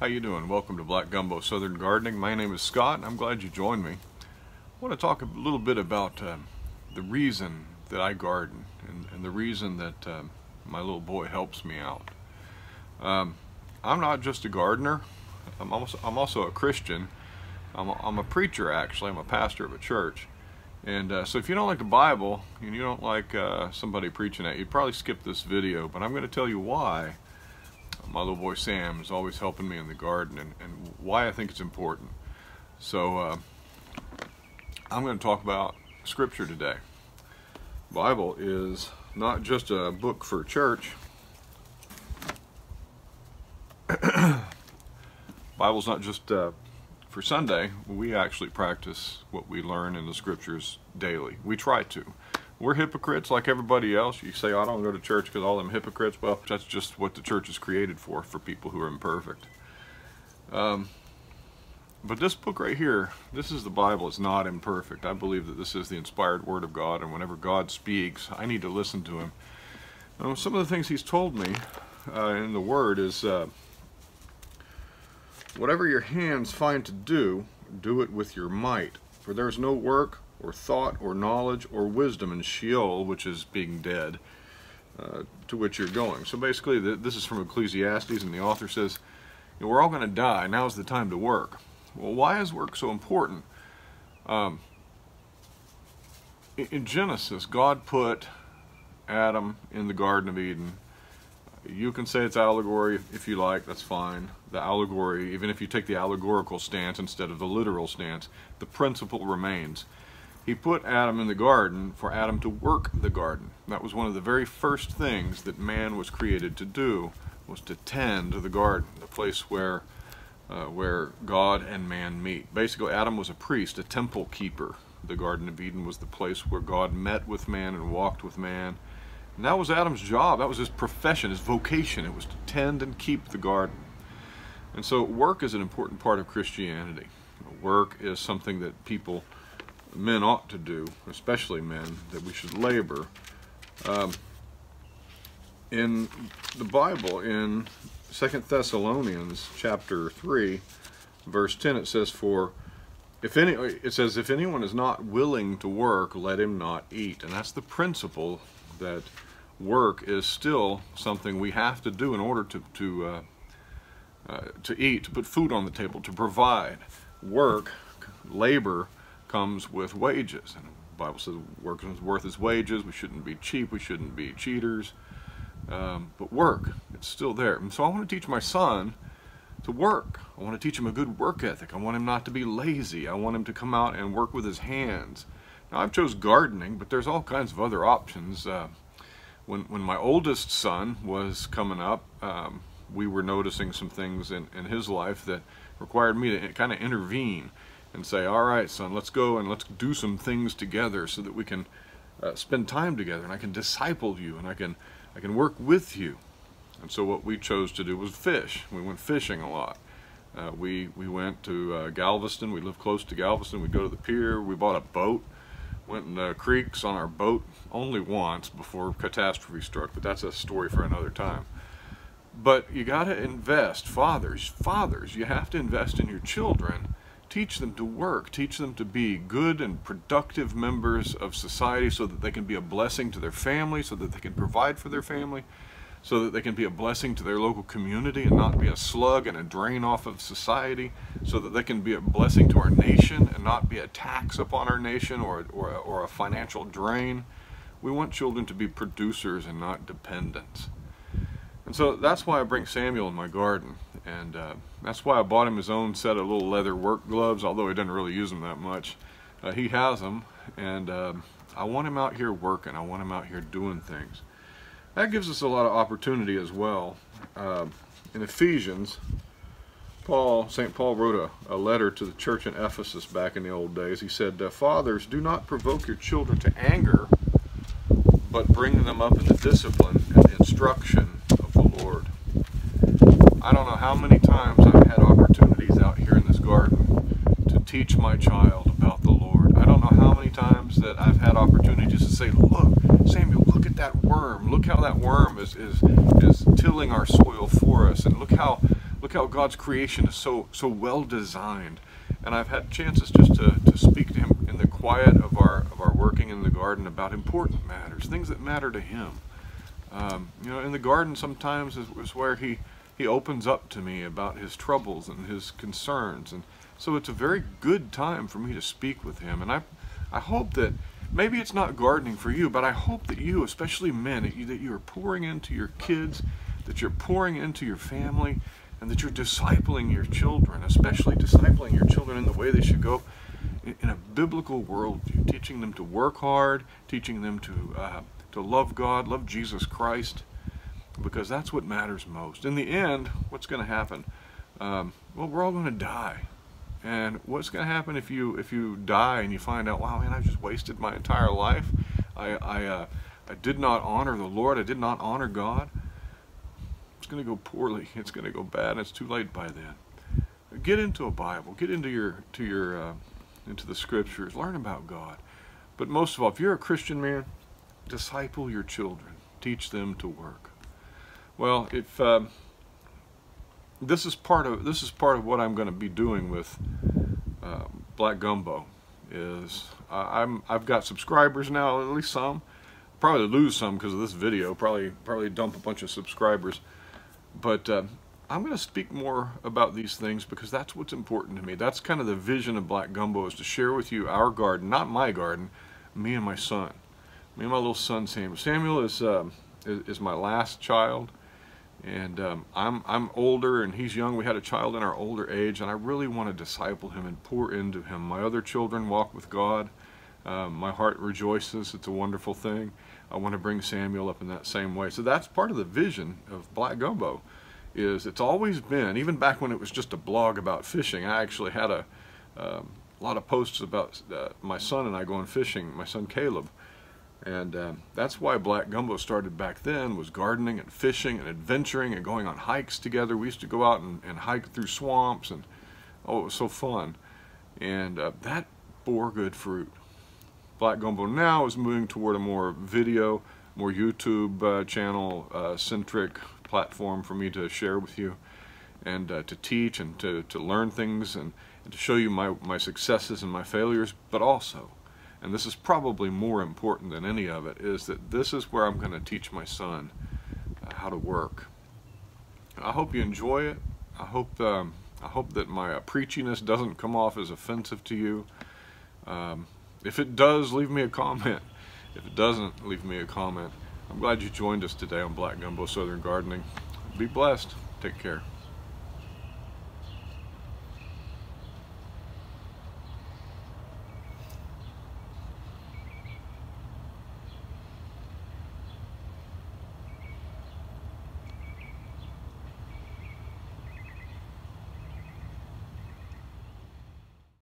you doing? Welcome to Black Gumbo Southern Gardening. My name is Scott and I'm glad you joined me. I want to talk a little bit about the reason that I garden and the reason that my little boy helps me out. I'm not just a gardener, I'm also a Christian. I'm a preacher, actually. I'm a pastor of a church. And so if you don't like the Bible and you don't like somebody preaching at you, you'd probably skip this video, but I'm going to tell you why my little boy Sam is always helping me in the garden and why I think it's important. So I'm going to talk about Scripture today. The Bible is not just a book for church. Bible's not just for Sunday. We actually practice what we learn in the Scriptures daily. We try to. We're hypocrites like everybody else. You say, I don't go to church because all them hypocrites. Well, that's just what the church is created for people who are imperfect. But this book right here, this is the Bible. It's not imperfect. I believe that this is the inspired Word of God, and whenever God speaks, I need to listen to Him. Some of the things He's told me in the Word is, whatever your hands find to do, do it with your might. For there is no work or thought or knowledge or wisdom in Sheol, which is being dead, to which you're going. So basically, this is from Ecclesiastes, and the author says, we're all going to die. Now's the time to work. Well, why is work so important? In Genesis, God put Adam in the Garden of Eden. You can say it's allegory if you like, that's fine. The allegory, even if you take the allegorical stance instead of the literal stance, the principle remains. He put Adam in the garden for Adam to work the garden. That was one of the very first things that man was created to do, was to tend to the garden, the place where God and man meet. Basically, Adam was a priest, a temple keeper. The Garden of Eden was the place where God met with man and walked with man. And that was Adam's job. That was his profession, his vocation. It was to tend and keep the garden. And so work is an important part of Christianity. Work is something that men ought to do, especially men, that we should labor. In the Bible, in 2 Thessalonians chapter 3, verse 10, it says, if anyone is not willing to work, let him not eat. And that's the principle, that work is still something we have to do in order to eat, to put food on the table, to provide. Work, labor, comes with wages. And the Bible says work is worth its wages. We shouldn't be cheap. We shouldn't be cheaters. But work, it's still there. And so I want to teach my son to work. I want to teach him a good work ethic. I want him not to be lazy. I want him to come out and work with his hands. Now, I've chose gardening, but there's all kinds of other options. When my oldest son was coming up, we were noticing some things in his life that required me to kind of intervene and say, all right, son, let's go and let's do some things together so that we can spend time together, and I can disciple you, and I can work with you. And so what we chose to do was fish. We went fishing a lot. We went to Galveston. We lived close to Galveston. We'd go to the pier. We bought a boat. Went in the creeks on our boat only once before catastrophe struck, but that's a story for another time. But you got to invest. Fathers, you have to invest in your children. Teach them to work. Teach them to be good and productive members of society so that they can be a blessing to their family, so that they can provide for their family, so that they can be a blessing to their local community and not be a slug and a drain off of society, so that they can be a blessing to our nation and not be a tax upon our nation or a financial drain. We want children to be producers and not dependents. And so that's why I bring Samuel in my garden, and that's why I bought him his own set of little leather work gloves, although he doesn't really use them that much. He has them, and I want him out here working. I want him out here doing things. That gives us a lot of opportunity as well. In Ephesians, St. Paul wrote a letter to the church in Ephesus back in the old days. He said, fathers, do not provoke your children to anger, but bring them up in the discipline and instruction of the Lord. I don't know how many times I've had opportunities out here in this garden to teach my child about the Lord. I don't know how many times that I've had opportunities to say, look, Samuel, look at that worm. Look how that worm is tilling our soil for us. And look how Look how God's creation is so well designed. And I've had chances just to speak to him in the quiet of our working in the garden about important matters, things that matter to him. You know, in the garden sometimes is where he opens up to me about his troubles and his concerns, and so it's a very good time for me to speak with him. And I hope that maybe it's not gardening for you, but I hope that you, especially men, that you are pouring into your kids, that you're pouring into your family, and that you're discipling your children, especially discipling your children in the way they should go in a biblical worldview, teaching them to work hard, teaching them to love God, love Jesus Christ, because that's what matters most. In the end, what's going to happen? Well, we're all going to die. And what's going to happen if you die and you find out, wow, man, I just wasted my entire life. I did not honor the Lord. I did not honor God. It's going to go poorly. It's going to go bad, and it's too late by then. Get into a Bible. Get into into the Scriptures. Learn about God. But most of all, if you're a Christian man, disciple your children. Teach them to work. Well, if this is part of what I'm going to be doing with Black Gumbo. I've got subscribers now, at least some. Probably lose some because of this video. Probably dump a bunch of subscribers. But I'm going to speak more about these things because that's what's important to me. That's kind of the vision of Black Gumbo, is to share with you our garden, not my garden, me and my son. Me and my little son Samuel. Samuel is my last child, and I'm older and he's young. We had a child in our older age, and I really want to disciple him and pour into him. My other children walk with God. My heart rejoices. It's a wonderful thing. I want to bring Samuel up in that same way. So that's part of the vision of Black Gumbo. It's always been, even back when it was just a blog about fishing. I actually had a lot of posts about my son and I going fishing, my son Caleb. And that's why Black Gumbo started back then, was gardening and fishing and adventuring and going on hikes together. We used to go out and hike through swamps, and oh, it was so fun. And that bore good fruit. Black Gumbo now is moving toward a more video, more YouTube channel centric platform for me to share with you, and to teach and to learn things, and to show you my successes and my failures, but also, and this is probably more important than any of it, is that this is where I'm going to teach my son how to work. I hope you enjoy it. I hope that my preachiness doesn't come off as offensive to you. If it does, leave me a comment. If it doesn't, leave me a comment. I'm glad you joined us today on Black Gumbo Southern Gardening. Be blessed. Take care.